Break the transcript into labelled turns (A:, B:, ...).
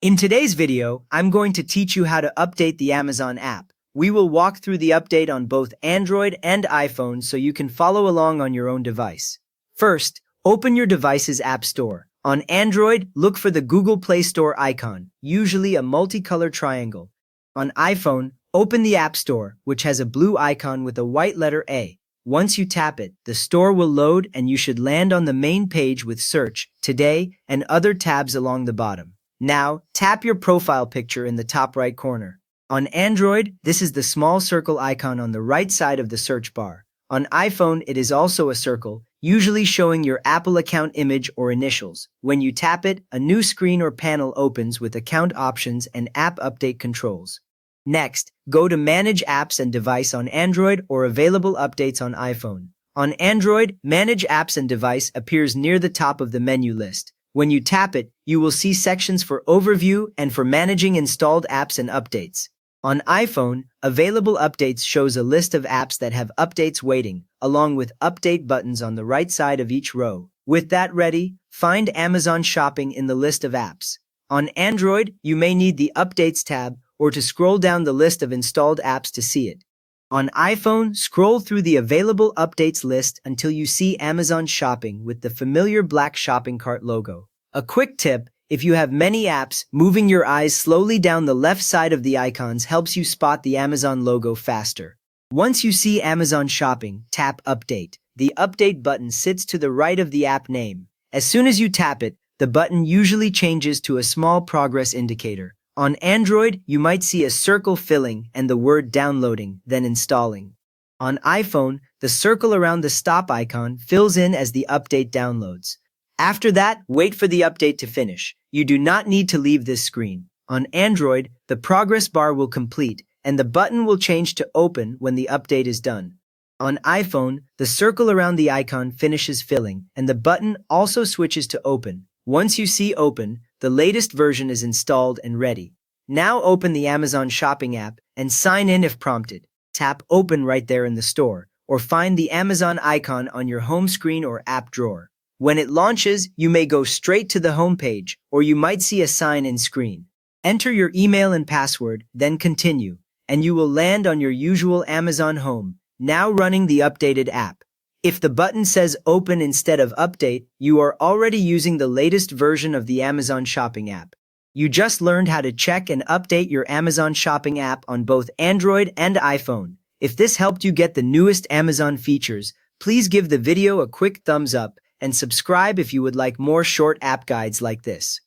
A: In today's video, I'm going to teach you how to update the Amazon app. We will walk through the update on both Android and iPhone so you can follow along on your own device. First, open your device's App Store. On Android, look for the Google Play Store icon, usually a multicolored triangle. On iPhone, open the App Store, which has a blue icon with a white letter A. Once you tap it, the store will load and you should land on the main page with Search, Today, and other tabs along the bottom. Now, tap your profile picture in the top right corner. On Android, this is the small circle icon on the right side of the search bar. On iPhone, it is also a circle, usually showing your Apple account image or initials. When you tap it, a new screen or panel opens with account options and app update controls. Next, go to Manage Apps and Device on Android or Available Updates on iPhone. On Android, Manage Apps and Device appears near the top of the menu list. When you tap it, you will see sections for Overview and for managing installed apps and updates. On iPhone, Available Updates shows a list of apps that have updates waiting, along with update buttons on the right side of each row. With that ready, find Amazon Shopping in the list of apps. On Android, you may need the Updates tab or to scroll down the list of installed apps to see it. On iPhone, scroll through the Available Updates list until you see Amazon Shopping with the familiar black shopping cart logo. A quick tip, if you have many apps, moving your eyes slowly down the left side of the icons helps you spot the Amazon logo faster. Once you see Amazon Shopping, tap Update. The Update button sits to the right of the app name. As soon as you tap it, the button usually changes to a small progress indicator. On Android, you might see a circle filling and the word downloading, then installing. On iPhone, the circle around the stop icon fills in as the update downloads. After that, wait for the update to finish. You do not need to leave this screen. On Android, the progress bar will complete and the button will change to open when the update is done. On iPhone, the circle around the icon finishes filling and the button also switches to open. Once you see open, the latest version is installed and ready. Now open the Amazon Shopping app and sign in if prompted. Tap Open right there in the store, or find the Amazon icon on your home screen or app drawer. When it launches, you may go straight to the home page, or you might see a sign-in screen. Enter your email and password, then continue, and you will land on your usual Amazon home, now running the updated app. If the button says Open instead of Update, you are already using the latest version of the Amazon Shopping app. You just learned how to check and update your Amazon Shopping app on both Android and iPhone. If this helped you get the newest Amazon features, please give the video a quick thumbs up and subscribe if you would like more short app guides like this.